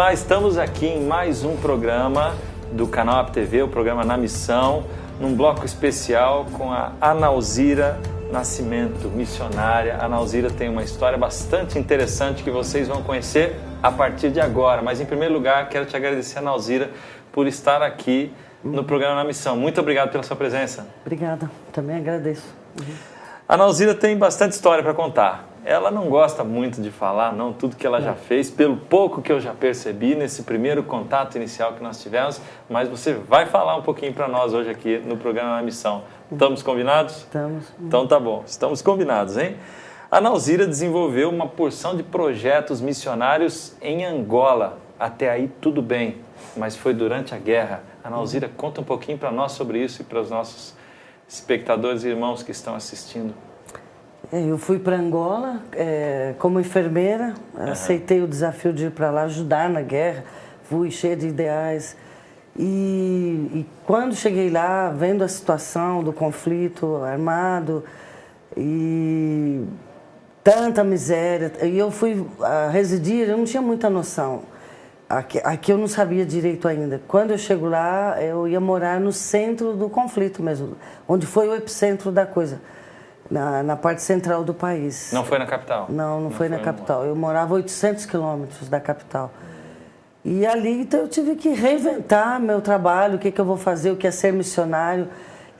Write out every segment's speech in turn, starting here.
Olá, estamos aqui em mais um programa do canal APTV, o programa Na Missão, num bloco especial com a Analzira Nascimento, missionária. A Analzira tem uma história bastante interessante que vocês vão conhecer a partir de agora. Mas, em primeiro lugar, quero te agradecer, Analzira, por estar aqui no programa Na Missão. Muito obrigado pela sua presença. Obrigada, também agradeço. A Analzira tem bastante história para contar. Ela não gosta muito de falar, não, tudo que ela já fez, pelo pouco que eu já percebi nesse primeiro contato inicial que nós tivemos, mas você vai falar um pouquinho para nós hoje aqui no programa Na Missão. Estamos combinados? Estamos. Então tá bom, estamos combinados, hein? A Analzira desenvolveu uma porção de projetos missionários em Angola. Até aí tudo bem, mas foi durante a guerra. A Analzira, conta um pouquinho para nós sobre isso e para os nossos espectadores e irmãos que estão assistindo. Eu fui para Angola como enfermeira, aceitei o desafio de ir para lá ajudar na guerra, fui cheia de ideais. E quando cheguei lá, vendo a situação do conflito armado e tanta miséria, e eu fui residir, eu não tinha muita noção. Aqui eu não sabia direito ainda. Quando eu chego lá, eu ia morar no centro do conflito mesmo, onde foi o epicentro da coisa. Na parte central do país. Não foi na capital? Não foi na capital. Eu morava a 800 quilômetros da capital. E ali, então, eu tive que reinventar meu trabalho, o que eu vou fazer, o que é ser missionário.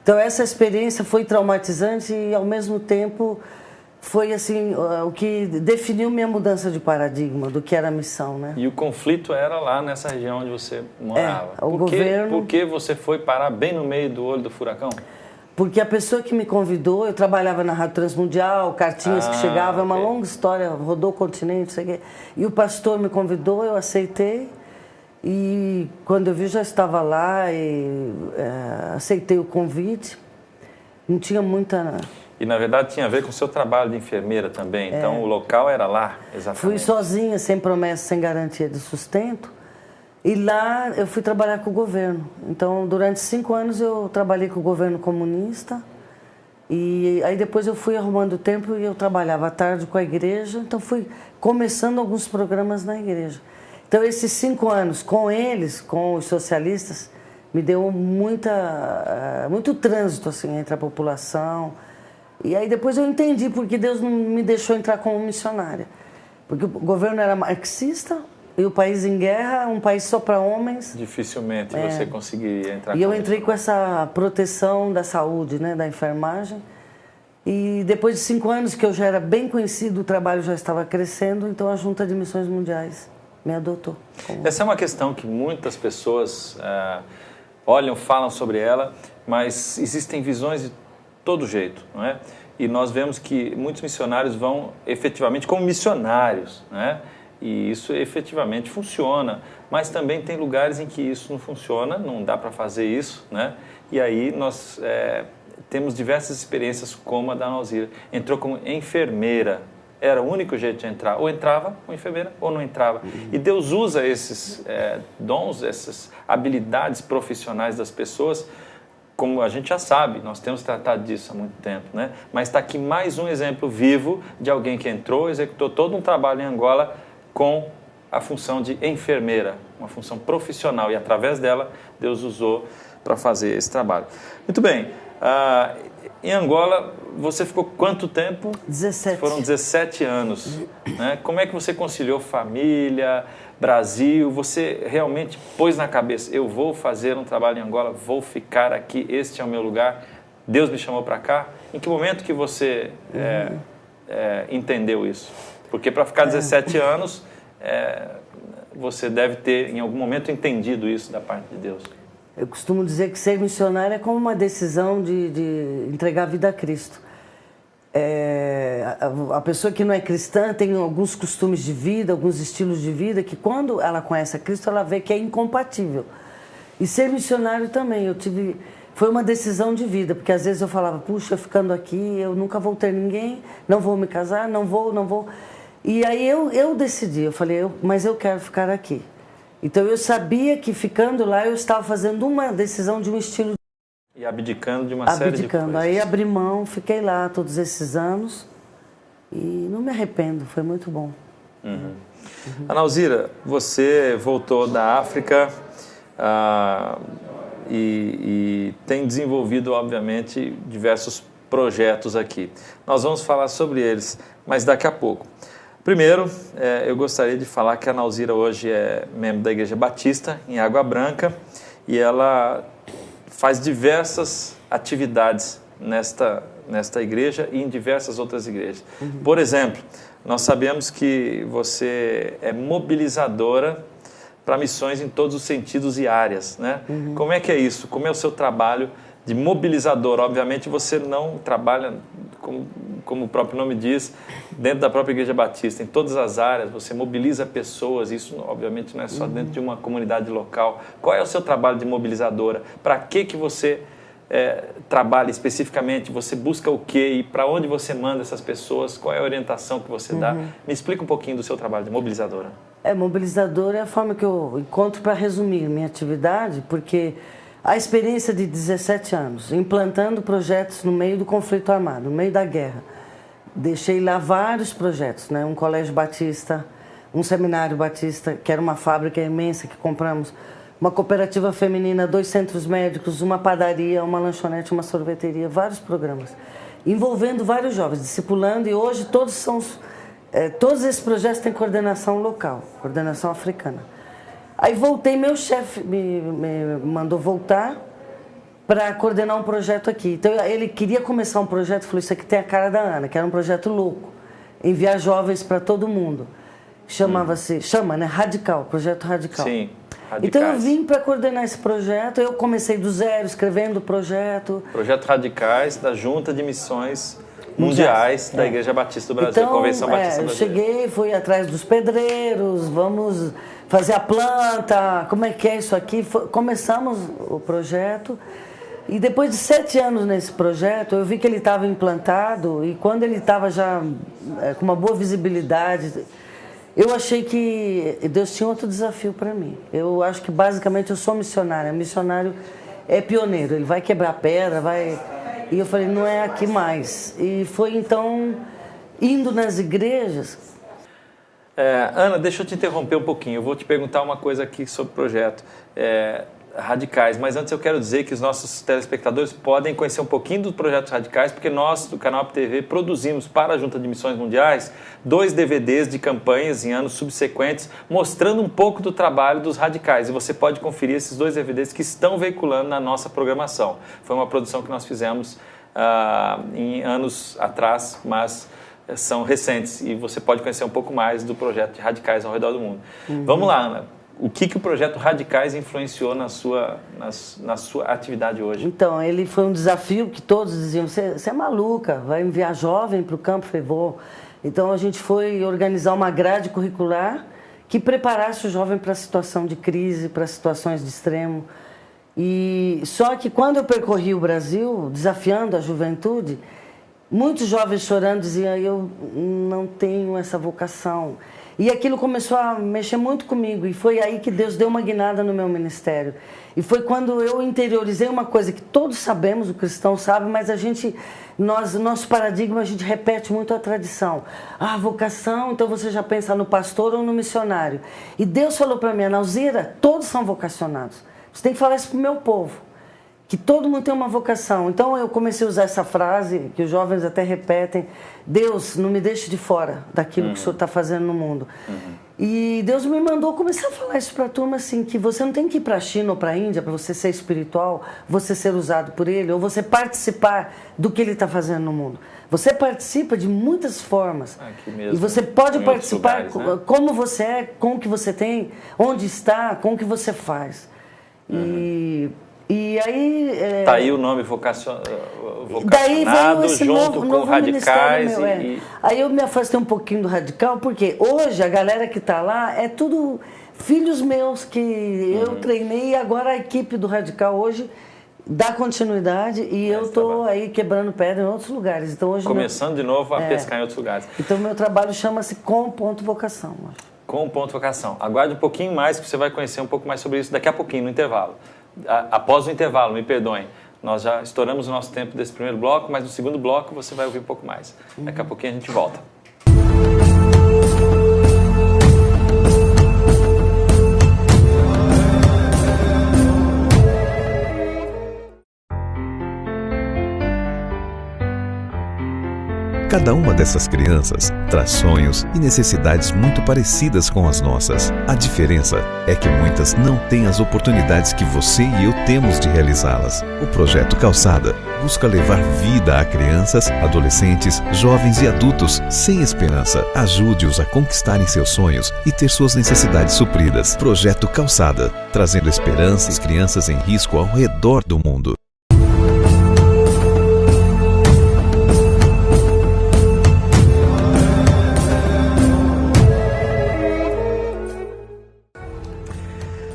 Então, essa experiência foi traumatizante e, ao mesmo tempo, foi assim, o que definiu minha mudança de paradigma do que era a missão, né? E o conflito era lá nessa região onde você morava. Governo... Por que você foi parar bem no meio do olho do furacão? Porque a pessoa que me convidou, eu trabalhava na Rádio Transmundial, cartinhas que chegavam, é uma longa história, rodou o continente, sei que. E o pastor me convidou, eu aceitei. E quando eu vi, já estava lá e aceitei o convite. Não tinha muita... E, na verdade, tinha a ver com o seu trabalho de enfermeira também. Então, o local era lá, exatamente. Fui sozinha, sem promessa, sem garantia de sustento. E lá eu fui trabalhar com o governo. Então, durante 5 anos eu trabalhei com o governo comunista. E aí depois eu fui arrumando tempo e eu trabalhava à tarde com a igreja. Então, fui começando alguns programas na igreja. Então, esses 5 anos com eles, com os socialistas, me deu muito trânsito assim, entre a população. E aí depois eu entendi porque Deus não me deixou entrar como missionária. Porque o governo era marxista... E o país em guerra, um país só para homens. Dificilmente você conseguiria entrar. E eu entrei com essa proteção da saúde, né, da enfermagem. E depois de 5 anos que eu já era bem conhecido, o trabalho já estava crescendo, então a Junta de Missões Mundiais me adotou. Essa é uma questão que muitas pessoas olham, falam sobre ela, mas existem visões de todo jeito, não é? E nós vemos que muitos missionários vão efetivamente como missionários, não é? E isso efetivamente funciona, mas também tem lugares em que isso não funciona, não dá para fazer isso, né? E aí nós temos diversas experiências como a da Analzira. Entrou como enfermeira, era o único jeito de entrar, ou entrava como enfermeira ou não entrava. E Deus usa esses dons, essas habilidades profissionais das pessoas, como a gente já sabe, nós temos tratado disso há muito tempo, né? Mas está aqui mais um exemplo vivo de alguém que entrou, executou todo um trabalho em Angola, com a função de enfermeira, uma função profissional, e através dela Deus usou para fazer esse trabalho. Muito bem, em Angola você ficou quanto tempo? 17. Foram 17 anos. Né? Como é que você conciliou família, Brasil? Você realmente pôs na cabeça, eu vou fazer um trabalho em Angola, vou ficar aqui, este é o meu lugar, Deus me chamou para cá? Em que momento que você entendeu isso? Porque para ficar 17 anos, você deve ter, em algum momento, entendido isso da parte de Deus. Eu costumo dizer que ser missionário é como uma decisão de entregar a vida a Cristo. A pessoa que não é cristã tem alguns costumes de vida, alguns estilos de vida, que quando ela conhece a Cristo, ela vê que é incompatível. E ser missionário também, foi uma decisão de vida, porque às vezes eu falava, puxa, ficando aqui, eu nunca vou ter ninguém, não vou me casar, não vou... E aí eu decidi, eu falei, mas eu quero ficar aqui. Então eu sabia que ficando lá eu estava fazendo uma decisão de um estilo. E abdicando de uma série de coisas. Aí abri mão, fiquei lá todos esses anos e não me arrependo, foi muito bom. Uhum. Ana Alzira, você voltou da África e tem desenvolvido, obviamente, diversos projetos aqui. Nós vamos falar sobre eles, mas daqui a pouco. Primeiro, eu gostaria de falar que a Ana Alzira hoje é membro da Igreja Batista, em Água Branca, e ela faz diversas atividades nesta igreja e em diversas outras igrejas. Por exemplo, nós sabemos que você é mobilizadora para missões em todos os sentidos e áreas, né? Como é que é isso? Como é o seu trabalho de mobilizador? Obviamente você não trabalha, como o próprio nome diz, dentro da própria Igreja Batista, em todas as áreas, você mobiliza pessoas, isso obviamente não é só dentro de uma comunidade local. Qual é o seu trabalho de mobilizadora? Para que você trabalha especificamente? Você busca o quê e para onde você manda essas pessoas? Qual é a orientação que você dá? Me explica um pouquinho do seu trabalho de mobilizadora. Mobilizadora é a forma que eu encontro para resumir minha atividade, porque a experiência de 17 anos, implantando projetos no meio do conflito armado, no meio da guerra. Deixei lá vários projetos, né? Um colégio batista, um seminário batista, que era uma fábrica imensa que compramos, uma cooperativa feminina, 2 centros médicos, uma padaria, uma lanchonete, uma sorveteria, vários programas, envolvendo vários jovens, discipulando, e hoje todos esses projetos têm coordenação local, coordenação africana. Aí voltei, meu chefe me mandou voltar para coordenar um projeto aqui. Então ele queria começar um projeto, falou, isso aqui tem a cara da Ana, que era um projeto louco, enviar jovens para todo mundo. Chama, né? Radical, projeto Radical. Sim. Radicais. Então eu vim para coordenar esse projeto, eu comecei do zero, escrevendo o projeto. Projeto Radicais da Junta de Missões Mundiais da Igreja Batista do Brasil, então, Convenção Batista Brasileira. Eu cheguei, fui atrás dos pedreiros, vamos fazer a planta, como é que é isso aqui? Começamos o projeto e depois de 7 anos nesse projeto, eu vi que ele estava implantado e quando ele estava já com uma boa visibilidade, eu achei que Deus tinha outro desafio para mim. Eu acho que basicamente eu sou missionária. Missionário é pioneiro, ele vai quebrar pedra, vai... E eu falei, não é aqui mais. E foi então, indo nas igrejas... Ana, deixa eu te interromper um pouquinho. Eu vou te perguntar uma coisa aqui sobre o projeto Radicais. Mas antes eu quero dizer que os nossos telespectadores podem conhecer um pouquinho dos projetos Radicais, porque nós, do Canal TV, produzimos para a Junta de Missões Mundiais 2 DVDs de campanhas em anos subsequentes, mostrando um pouco do trabalho dos Radicais. E você pode conferir esses 2 DVDs que estão veiculando na nossa programação. Foi uma produção que nós fizemos em anos atrás, mas... são recentes e você pode conhecer um pouco mais do projeto de Radicais ao redor do mundo. Vamos lá, Ana. O que o projeto Radicais influenciou na sua atividade hoje? Então, ele foi um desafio que todos diziam, você é maluca, vai enviar jovem para o campo? Eu falei, vou. Então, a gente foi organizar uma grade curricular que preparasse o jovem para a situação de crise, para situações de extremo. E só que quando eu percorri o Brasil, desafiando a juventude, muitos jovens chorando diziam, eu não tenho essa vocação. E aquilo começou a mexer muito comigo. E foi aí que Deus deu uma guinada no meu ministério. E foi quando eu interiorizei uma coisa que todos sabemos, o cristão sabe, mas nosso paradigma, a gente repete muito a tradição. Vocação, então você já pensa no pastor ou no missionário. E Deus falou para mim, Ana Alzira, todos são vocacionados. Você tem que falar isso para o meu povo. Que todo mundo tem uma vocação. Então eu comecei a usar essa frase, que os jovens até repetem, Deus, não me deixe de fora daquilo que o Senhor está fazendo no mundo. E Deus me mandou começar a falar isso para a turma, assim, que você não tem que ir para a China ou para a Índia para você ser espiritual, você ser usado por Ele, ou você participar do que Ele está fazendo no mundo. Você participa de muitas formas. Aqui mesmo, e você pode participar lugares, né? Como você é, com o que você tem, onde está, com o que você faz. E aí... Tá aí o nome vocacionado daí veio esse junto com Radicais. Aí eu me afastei um pouquinho do Radical, porque hoje a galera que está lá é tudo filhos meus que eu treinei, e agora a equipe do Radical hoje dá continuidade e eu estou aí quebrando pedra em outros lugares. Então, hoje começando de novo a pescar em outros lugares. Então meu trabalho chama-se Com Ponto Vocação. Com Ponto Vocação. Aguarde um pouquinho mais que você vai conhecer um pouco mais sobre isso daqui a pouquinho, no intervalo. Após o intervalo, me perdoem, nós já estouramos o nosso tempo desse primeiro bloco, mas no segundo bloco você vai ouvir um pouco mais. Daqui a pouquinho a gente volta. Cada uma dessas crianças traz sonhos e necessidades muito parecidas com as nossas. A diferença é que muitas não têm as oportunidades que você e eu temos de realizá-las. O Projeto Calçada busca levar vida a crianças, adolescentes, jovens e adultos sem esperança. Ajude-os a conquistarem seus sonhos e ter suas necessidades supridas. Projeto Calçada, trazendo esperança às crianças em risco ao redor do mundo.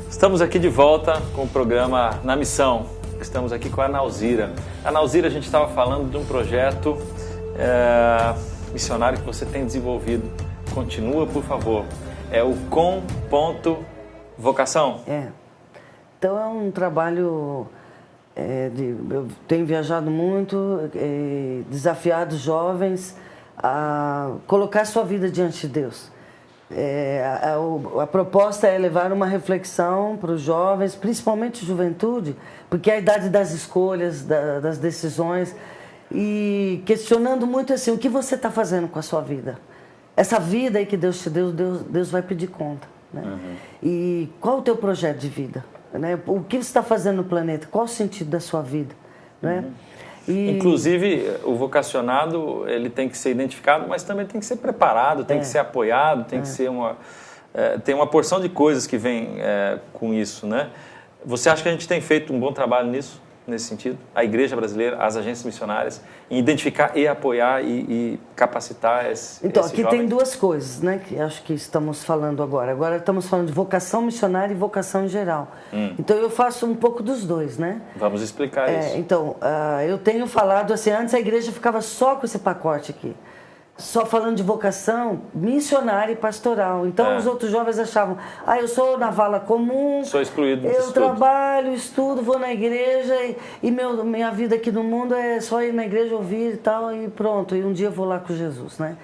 Estamos aqui de volta com o programa Na Missão. Estamos aqui com a Nauzira. A Nauzira, a gente estava falando de um projeto missionário que você tem desenvolvido. Continua, por favor. É o Com.Vocação. Então é um trabalho... eu tenho viajado muito, desafiado jovens a colocar sua vida diante de Deus. A proposta é levar uma reflexão para os jovens, principalmente juventude, porque é a idade das escolhas, das decisões, e questionando muito assim, o que você está fazendo com a sua vida? Essa vida aí que Deus te deu, Deus vai pedir conta, né? E qual o teu projeto de vida, né? O que você está fazendo no planeta? Qual o sentido da sua vida, né? Inclusive, o vocacionado, ele tem que ser identificado, mas também tem que ser preparado, tem que ser apoiado, tem que ser tem uma porção de coisas que vem com isso, né? Você acha que a gente tem feito um bom trabalho nisso, nesse sentido? A igreja brasileira, as agências missionárias, em identificar e apoiar e capacitar Então, esse aqui jovem? tem duas coisas, né, que acho que estamos falando agora. Agora estamos falando de vocação missionária e vocação em geral. Então, eu faço um pouco dos dois, né? Vamos explicar isso. Então, eu tenho falado assim, antes a igreja ficava só com esse pacote aqui. Só falando de vocação missionária e pastoral. Então, os outros jovens achavam, eu sou na vala comum, sou excluído eu trabalho, estudo, vou na igreja e minha vida aqui no mundo é só ir na igreja ouvir e tal, e pronto, e um dia eu vou lá com Jesus, né?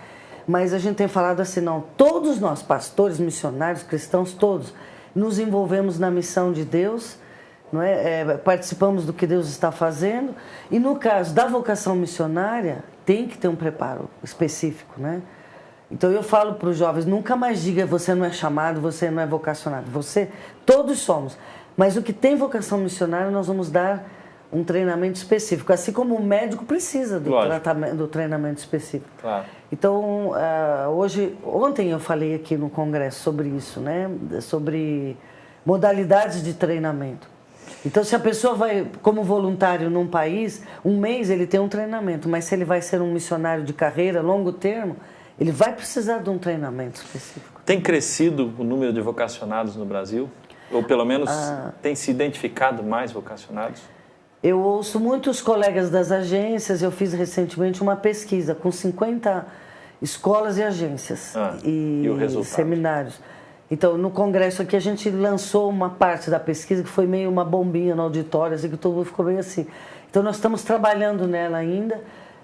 Mas a gente tem falado assim, não, todos nós, pastores, missionários, cristãos, todos, nos envolvemos na missão de Deus, não é? Participamos do que Deus está fazendo, e no caso da vocação missionária, tem que ter um preparo específico, né? Então eu falo para os jovens, nunca mais diga você não é chamado, você não é vocacionado. Todos somos. Mas o que tem vocação missionária, nós vamos dar um treinamento específico. Assim como o médico precisa do treinamento específico. Claro. Então, ontem eu falei aqui no congresso sobre isso, né? Sobre modalidades de treinamento. Então, se a pessoa vai como voluntário num país, um mês ele tem um treinamento, mas se ele vai ser um missionário de carreira, longo termo, ele vai precisar de um treinamento específico. Tem crescido o número de vocacionados no Brasil? Ou pelo menos tem se identificado mais vocacionados? Eu ouço muitos colegas das agências, eu fiz recentemente uma pesquisa com 50 escolas e agências e o resultado? Seminários. Então, no congresso aqui, a gente lançou uma parte da pesquisa que foi meio uma bombinha no auditório, assim, que todo mundo ficou meio assim. Então, nós estamos trabalhando nela ainda,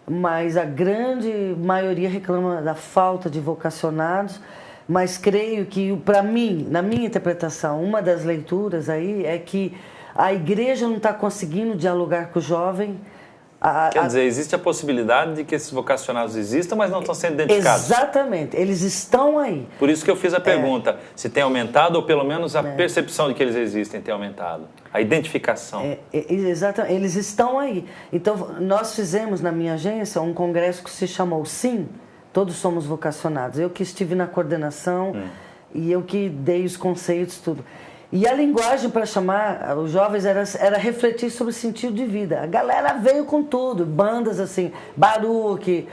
mas a grande maioria reclama da falta de vocacionados, mas creio que, para mim, na minha interpretação, uma das leituras aí é que a igreja não está conseguindo dialogar com o jovem. Quer dizer, existe a possibilidade de que esses vocacionados existam, mas não estão sendo identificados. Exatamente, eles estão aí. Por isso que eu fiz a pergunta, se tem aumentado ou pelo menos a percepção de que eles existem tem aumentado. A identificação. Exatamente, eles estão aí. Então, nós fizemos na minha agência um congresso que se chamou Sim, Todos Somos Vocacionados. Eu que estive na coordenação e eu que dei os conceitos, tudo. E a linguagem para chamar os jovens era refletir sobre o sentido de vida. A galera veio com tudo, bandas assim, Baruch,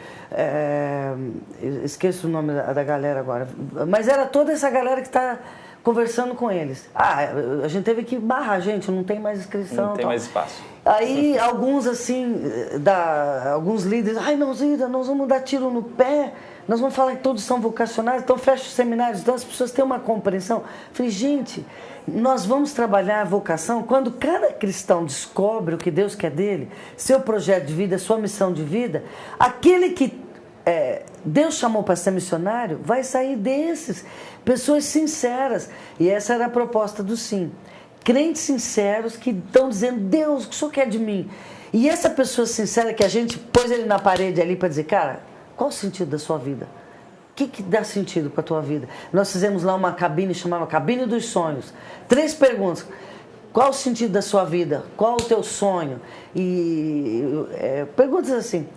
esqueço o nome da galera agora, mas era toda essa galera que está conversando com eles. A gente teve que barrar, gente, não tem mais inscrição. Não tem mais espaço. Aí alguns assim, alguns líderes, Nauzira, nós vamos dar tiro no pé, nós vamos falar que todos são vocacionados, então fecha os seminários, então as pessoas têm uma compreensão. Falei, gente, nós vamos trabalhar a vocação quando cada cristão descobre o que Deus quer dele, seu projeto de vida, sua missão de vida, aquele que Deus chamou para ser missionário, vai sair desses, pessoas sinceras. E essa era a proposta do Sim. Crentes sinceros que estão dizendo, Deus, o que o Senhor quer de mim? E essa pessoa sincera que a gente pôs ele na parede ali para dizer, cara, Qual o sentido da sua vida? O que dá sentido para a tua vida? Nós fizemos lá uma cabine, chamava Cabine dos Sonhos. 3 perguntas. Qual o sentido da sua vida? Qual o teu sonho? E perguntas assim.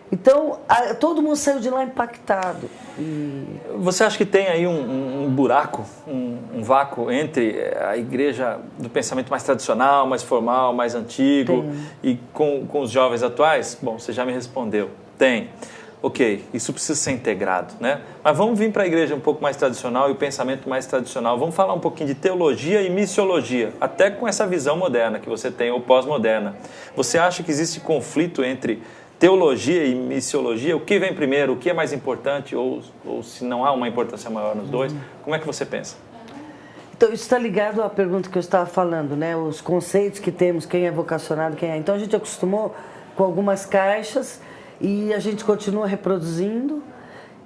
Então, todo mundo saiu de lá impactado. Você acha que tem aí um buraco, um vácuo entre a igreja do pensamento mais tradicional, mais formal, mais antigo e com os jovens atuais? Bom, você já me respondeu. Tem. Ok, isso precisa ser integrado, né? Mas vamos vir para a igreja um pouco mais tradicional e o pensamento mais tradicional. Vamos falar um pouquinho de teologia e missiologia, até com essa visão moderna que você tem, ou pós-moderna. Você acha que existe conflito entre teologia e missiologia? O que vem primeiro? O que é mais importante? Ou se não há uma importância maior nos dois? Como é que você pensa? Então, isso está ligado à pergunta que eu estava falando, né? Os conceitos que temos, quem é vocacionado, quem é. Então, a gente acostumou com algumas caixas e a gente continua reproduzindo.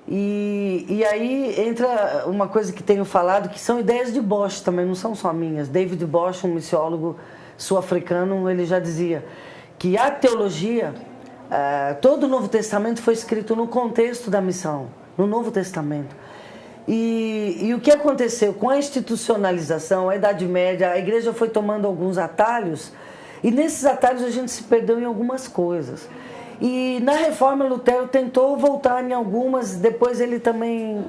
E aí entra uma coisa que tenho falado, que são ideias de Bosch também, não são só minhas. David Bosch, um missiólogo sul-africano, ele já dizia que a teologia... todo o Novo Testamento foi escrito no contexto da missão, no Novo Testamento. E o que aconteceu com a institucionalização, a Idade Média, a igreja foi tomando alguns atalhos, e nesses atalhos a gente se perdeu em algumas coisas. E na Reforma, Lutero tentou voltar em algumas, depois ele também...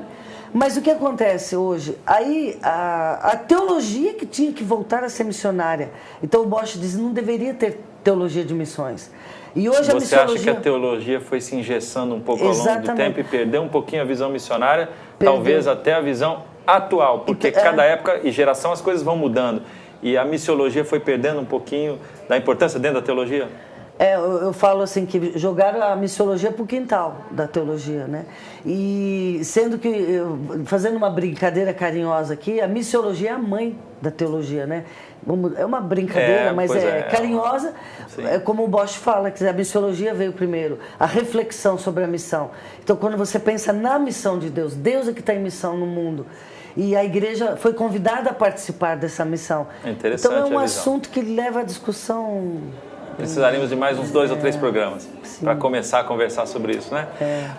Mas o que acontece hoje? Aí a teologia que tinha que voltar a ser missionária. Então o Bosch diz, não deveria ter teologia de missões. E hoje a missiologia... Você acha que a teologia foi se engessando um pouco ao longo do tempo e perdeu um pouquinho a visão missionária, talvez até a visão atual, porque cada época e geração as coisas vão mudando. E a missiologia foi perdendo um pouquinho da importância dentro da teologia? Eu falo assim, que jogaram a missiologia para o quintal da teologia, né? E sendo que, fazendo uma brincadeira carinhosa aqui, a missiologia é a mãe da teologia, né? É uma brincadeira, mas carinhosa, como o Bosch fala, que a missiologia veio primeiro, a reflexão sobre a missão. Então, quando você pensa na missão de Deus, Deus é que está em missão no mundo. E a igreja foi convidada a participar dessa missão. É interessante. Então, é um assunto que leva a discussão... Precisaríamos de mais uns 2 ou 3 programas para começar a conversar sobre isso, né?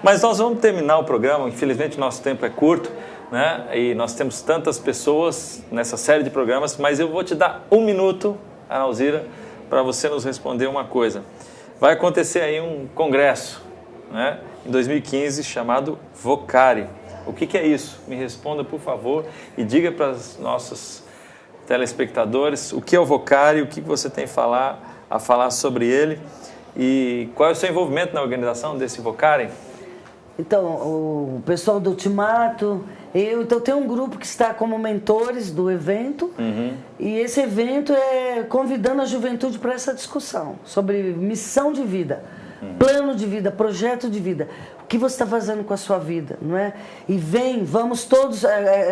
Mas nós vamos terminar o programa, infelizmente nosso tempo é curto, né? E nós temos tantas pessoas nessa série de programas, mas eu vou te dar 1 minuto, Ana Alzira, para você nos responder uma coisa. Vai acontecer aí um congresso, né? Em 2015, chamado Vocari. O que é isso? Me responda, por favor, e diga para os nossos telespectadores o que é o Vocari, o que você tem a falar sobre ele e qual é o seu envolvimento na organização desse Vocari? Então, o pessoal do Ultimato, então tem um grupo que está como mentores do evento e esse evento é convidando a juventude para essa discussão sobre missão de vida, plano de vida, projeto de vida. O que você está fazendo com a sua vida, não é? E vamos todos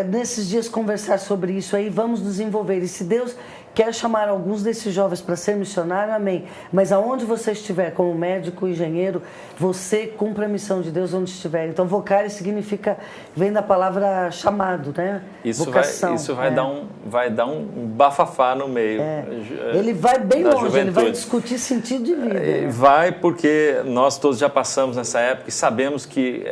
nesses dias conversar sobre isso aí, vamos nos envolver. E se Deus quer chamar alguns desses jovens para ser missionário, amém. Mas aonde você estiver, como médico, engenheiro, você cumpre a missão de Deus onde estiver. Então, vocare significa, vem da palavra chamado, né? Vocação. Isso vai dar um bafafá no meio. Ele vai bem longe, juventude. Ele vai discutir sentido de vida. Vai porque nós todos já passamos nessa época e sabemos que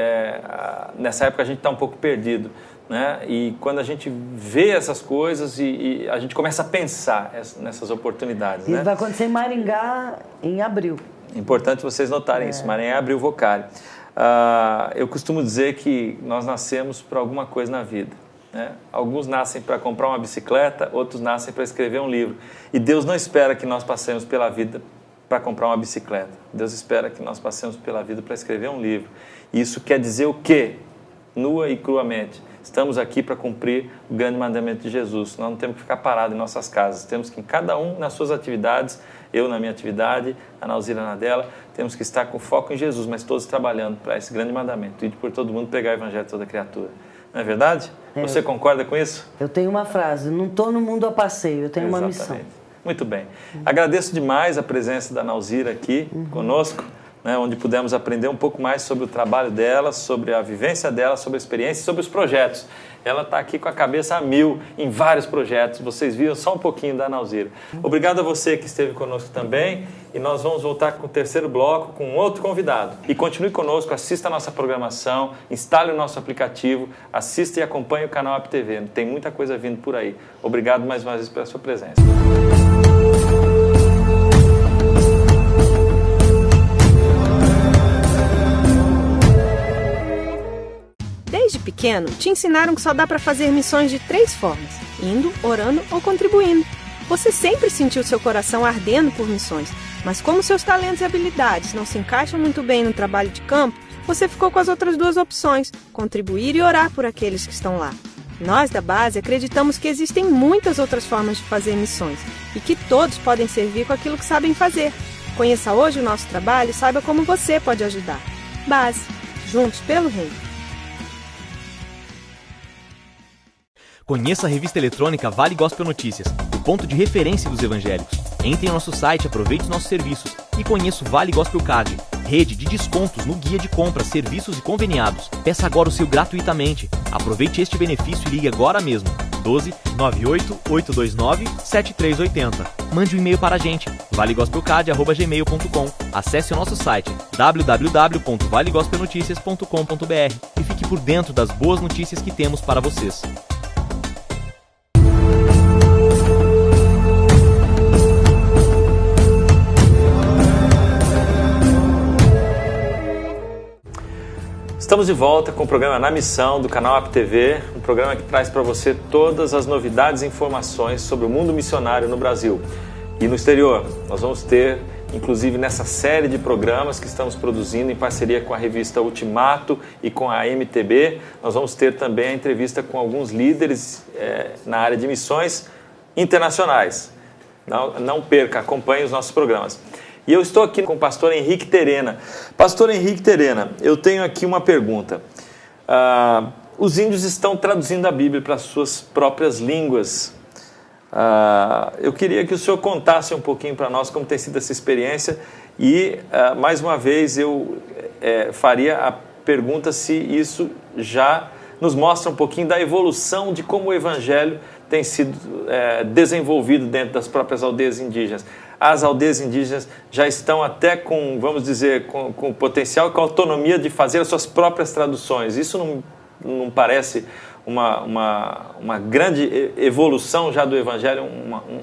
nessa época a gente está um pouco perdido. Né? E quando a gente vê essas coisas e a gente começa a pensar nessas oportunidades. Isso vai acontecer em Maringá em abril. Importante vocês notarem isso. Maringá abriu Vocari. Eu costumo dizer que nós nascemos para alguma coisa na vida. Né? Alguns nascem para comprar uma bicicleta, outros nascem para escrever um livro. E Deus não espera que nós passemos pela vida para comprar uma bicicleta. Deus espera que nós passemos pela vida para escrever um livro. E isso quer dizer o quê? Nua e cruamente. Estamos aqui para cumprir o grande mandamento de Jesus. Nós não temos que ficar parados em nossas casas. Temos que, cada um nas suas atividades, eu na minha atividade, a Ana Alzira na dela, temos que estar com foco em Jesus, mas todos trabalhando para esse grande mandamento. Ir por todo mundo, pregar o evangelho de toda criatura. Não é verdade? Você concorda com isso? Eu tenho uma frase, não estou no mundo a passeio, eu tenho uma missão. Muito bem. Agradeço demais a presença da Ana Alzira aqui conosco. né, onde pudemos aprender um pouco mais sobre o trabalho dela, sobre a vivência dela, sobre a experiência e sobre os projetos. Ela está aqui com a cabeça a mil em vários projetos. Vocês viram só um pouquinho da Nalzira. Obrigado a você que esteve conosco também. E nós vamos voltar com o terceiro bloco com outro convidado. E continue conosco, assista a nossa programação, instale o nosso aplicativo, assista e acompanhe o canal AppTV. Tem muita coisa vindo por aí. Obrigado mais uma vez pela sua presença. Desde pequeno, te ensinaram que só dá para fazer missões de 3 formas: indo, orando ou contribuindo. Você sempre sentiu seu coração ardendo por missões, mas como seus talentos e habilidades não se encaixam muito bem no trabalho de campo, você ficou com as outras 2 opções: contribuir e orar por aqueles que estão lá. Nós da base acreditamos que existem muitas outras formas de fazer missões e que todos podem servir com aquilo que sabem fazer. Conheça hoje o nosso trabalho e saiba como você pode ajudar. Base, juntos pelo reino. Conheça a revista eletrônica Vale Gospel Notícias, o ponto de referência dos evangélicos. Entre em nosso site, aproveite os nossos serviços e conheça o Vale Gospel Card, rede de descontos no guia de compras, serviços e conveniados. Peça agora o seu gratuitamente. Aproveite este benefício e ligue agora mesmo. 12 98 829 7380. Mande um e-mail para a gente, valegospelcard@gmail.com. Acesse o nosso site www.valegospelnoticias.com.br e fique por dentro das boas notícias que temos para vocês. Estamos de volta com o programa Na Missão do canal AppTV, um programa que traz para você todas as novidades e informações sobre o mundo missionário no Brasil e no exterior. Nós vamos ter, inclusive nessa série de programas que estamos produzindo em parceria com a revista Ultimato e com a MTB, nós vamos ter também a entrevista com alguns líderes na área de missões internacionais. Não perca, acompanhe os nossos programas. E eu estou aqui com o pastor Henrique Terena. Pastor Henrique Terena, eu tenho aqui uma pergunta. Os índios estão traduzindo a Bíblia para as suas próprias línguas. Eu queria que o senhor contasse um pouquinho para nós como tem sido essa experiência e, mais uma vez, eu faria a pergunta se isso já nos mostra um pouquinho da evolução de como o Evangelho tem sido desenvolvido dentro das próprias aldeias indígenas. As aldeias indígenas já estão até com, vamos dizer, com potencial e com autonomia de fazer as suas próprias traduções. Isso não parece uma grande evolução já do Evangelho,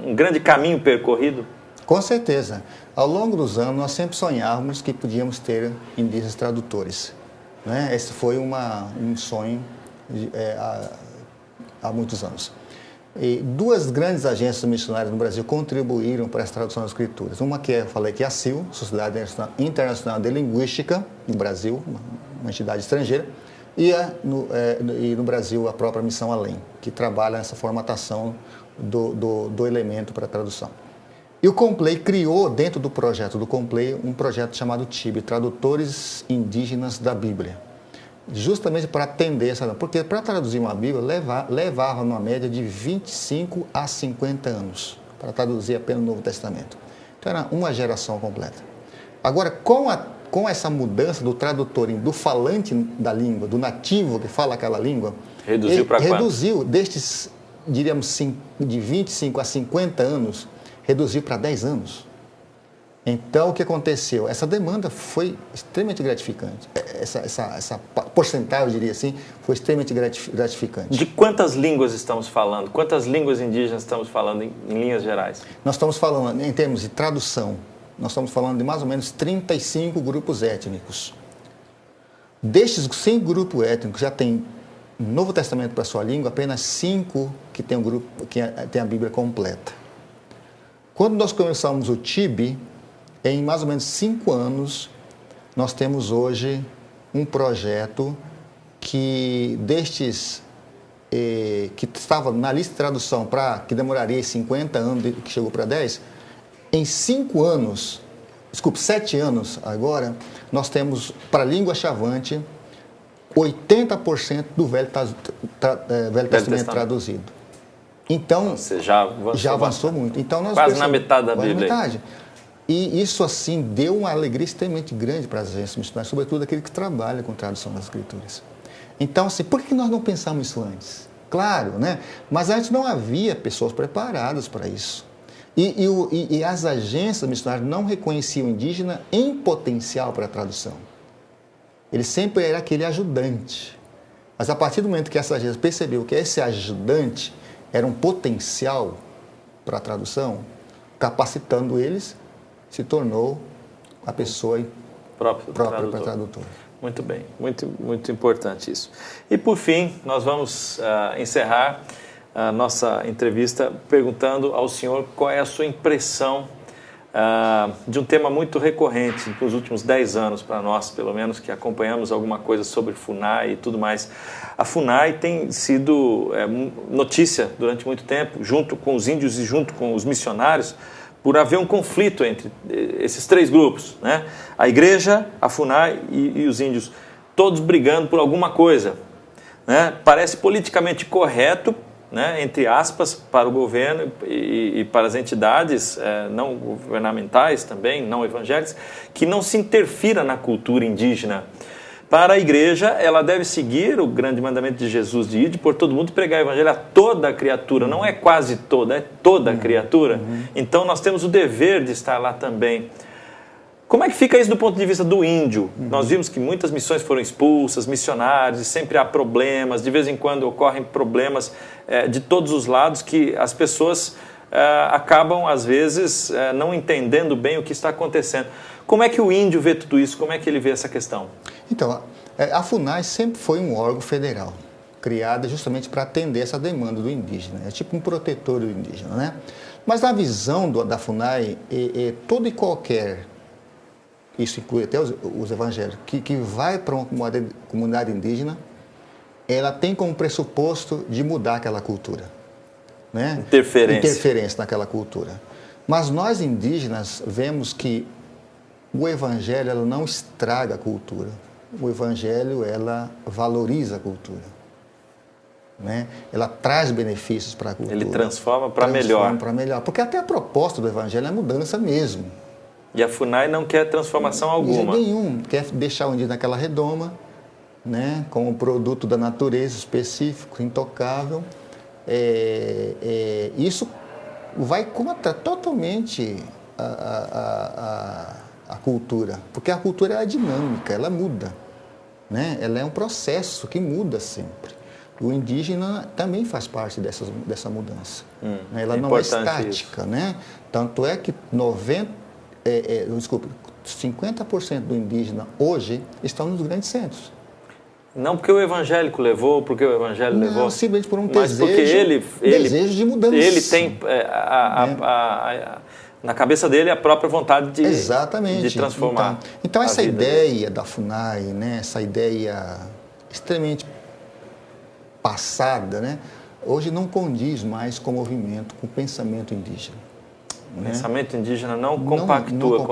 um grande caminho percorrido? Com certeza. Ao longo dos anos, nós sempre sonhávamos que podíamos ter indígenas tradutores, né? Esse foi um sonho há muitos anos. E 2 grandes agências missionárias no Brasil contribuíram para essa tradução das escrituras. Uma que eu falei que é a SIL, Sociedade Internacional de Linguística, no Brasil, uma entidade estrangeira, e no Brasil a própria Missão Além, que trabalha nessa formatação do elemento para a tradução. E o Complay criou, dentro do projeto do Complay, um projeto chamado TIB, Tradutores Indígenas da Bíblia. Justamente para atender essa... Porque para traduzir uma Bíblia levava uma média de 25 a 50 anos para traduzir apenas o Novo Testamento. Então era uma geração completa. Agora, com essa mudança do tradutor, do falante da língua, do nativo que fala aquela língua... Reduziu para quanto? Reduziu destes, diríamos, de 25 a 50 anos, reduziu para 10 anos. Então, o que aconteceu? Essa demanda foi extremamente gratificante. Essa porcentagem, eu diria assim, foi extremamente gratificante. De quantas línguas estamos falando? Quantas línguas indígenas estamos falando em linhas gerais? Nós estamos falando, em termos de tradução, nós estamos falando de mais ou menos 35 grupos étnicos. Destes 5 grupos étnicos, já tem no Novo Testamento para a sua língua, apenas 5 que tem tem a Bíblia completa. Quando nós começamos o TIB, em mais ou menos 5 anos, nós temos hoje um projeto que destes que estava na lista de tradução que demoraria 50 anos, que chegou para 10, em 7 anos agora, nós temos para a língua chavante 80% do Velho Testamento traduzido. Então, você já avançou muito. Então, quase na metade da Bíblia. Metade. E isso, assim, deu uma alegria extremamente grande para as agências missionárias, sobretudo aquele que trabalha com tradução das Escrituras. Então, assim, por que nós não pensamos isso antes? Claro, né? Mas antes não havia pessoas preparadas para isso. E as agências missionárias não reconheciam o indígena em potencial para a tradução. Ele sempre era aquele ajudante. Mas a partir do momento que essa agência percebeu que esse ajudante era um potencial para a tradução, capacitando eles, se tornou a pessoa própria para a tradutora. Muito bem, muito importante isso. E por fim, nós vamos encerrar a nossa entrevista perguntando ao senhor qual é a sua impressão de um tema muito recorrente nos últimos 10 anos para nós, pelo menos, que acompanhamos alguma coisa sobre FUNAI e tudo mais. A FUNAI tem sido notícia durante muito tempo, junto com os índios e junto com os missionários, por haver um conflito entre esses 3 grupos, né? A igreja, a FUNAI e os índios, todos brigando por alguma coisa, né? Parece politicamente correto, né, entre aspas, para o governo e para as entidades não governamentais também, não evangélicas, que não se interfira na cultura indígena. Para a igreja, ela deve seguir o grande mandamento de Jesus de ir por todo mundo e pregar o evangelho a toda a criatura, não é quase toda, é toda a criatura. Então nós temos o dever de estar lá também. Como é que fica isso do ponto de vista do índio? Nós vimos que muitas missões foram expulsas, missionários, e sempre há problemas, de vez em quando ocorrem problemas de todos os lados que as pessoas acabam, às vezes, não entendendo bem o que está acontecendo. Como é que o índio vê tudo isso? Como é que ele vê essa questão? Então, a FUNAI sempre foi um órgão federal, criada justamente para atender essa demanda do indígena. É tipo um protetor do indígena, né? Mas na visão da FUNAI, todo e qualquer, isso inclui até os evangélicos, que vai para uma comunidade indígena, ela tem como pressuposto de mudar aquela cultura. Né? Interferência naquela cultura. Mas nós indígenas vemos que o evangelho ela não estraga a cultura. O evangelho ela valoriza a cultura. Né? Ela traz benefícios para a cultura. Ele transforma para melhor. Porque até a proposta do evangelho é mudança mesmo. E a FUNAI não quer transformação alguma. Nenhum. Quer deixar o indígena naquela redoma, né? Como um produto da natureza específico, intocável. Isso vai contra totalmente a cultura. Porque a cultura é dinâmica, ela muda. Né? Ela é um processo que muda sempre. O indígena também faz parte dessa mudança. Ela não é estática. Né? Tanto é que 50% do indígena hoje estão nos grandes centros. Não porque o evangélico levou, porque o evangelho levou. Não, simplesmente por um desejo de mudança. Ele tem na cabeça dele a própria vontade de transformar. Então essa ideia da FUNAI, né, essa ideia extremamente passada, né, hoje não condiz mais com o movimento, com o pensamento indígena. O pensamento indígena não compactua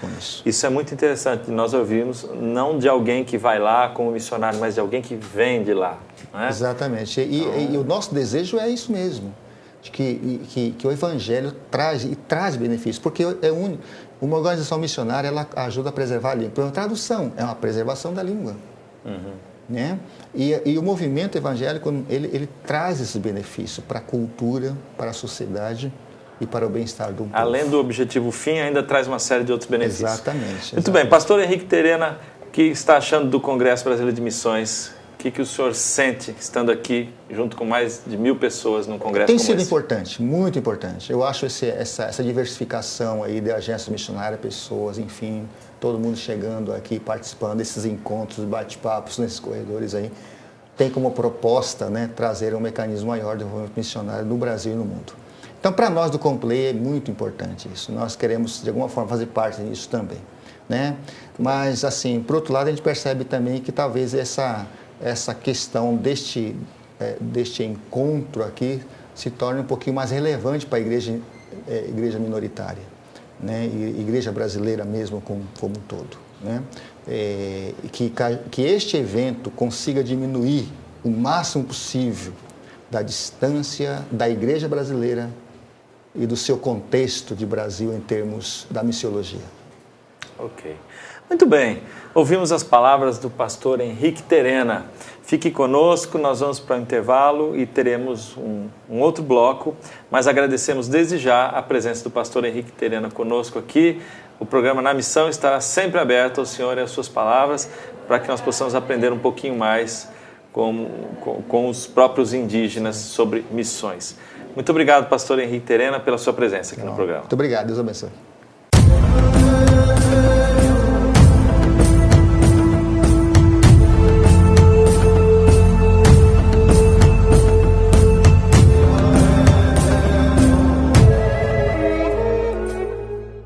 com isso. Isso é muito interessante. Nós ouvimos não de alguém que vai lá como missionário, mas de alguém que vem de lá. Não é? Exatamente. E o nosso desejo é isso mesmo, de que o evangelho traz benefícios, porque é único. Uma organização missionária ela ajuda a preservar a língua. Por exemplo, a tradução é uma preservação da língua. Né? E o movimento evangélico ele traz esses benefícios para a cultura, para a sociedade e para o bem-estar do povo. Além do objetivo fim, ainda traz uma série de outros benefícios. Exatamente. Muito bem. Pastor Henrique Terena, o que está achando do Congresso Brasileiro de Missões? O que o senhor sente estando aqui junto com mais de 1000 pessoas num congresso como esse? Tem sido importante, muito importante. Eu acho essa diversificação aí de agências missionárias, pessoas, enfim, todo mundo chegando aqui, participando desses encontros, bate-papos nesses corredores aí, tem como proposta, né, trazer um mecanismo maior de desenvolvimento missionário no Brasil e no mundo. Então, para nós do Complay é muito importante isso. Nós queremos, de alguma forma, fazer parte disso também. Né? Mas, assim, por outro lado, a gente percebe também que talvez essa questão deste encontro aqui se torne um pouquinho mais relevante para a igreja minoritária, né? E igreja brasileira mesmo como um todo. Né? Que este evento consiga diminuir o máximo possível da distância da igreja brasileira e do seu contexto de Brasil em termos da missiologia. Ok. Muito bem. Ouvimos as palavras do pastor Henrique Terena. Fique conosco, nós vamos para o intervalo e teremos um outro bloco, mas agradecemos desde já a presença do pastor Henrique Terena conosco aqui. O programa Na Missão estará sempre aberto ao senhor e às suas palavras, para que nós possamos aprender um pouquinho mais com os próprios indígenas sobre missões. Muito obrigado, pastor Henrique Terena, pela sua presença aqui no programa. Muito obrigado, Deus abençoe.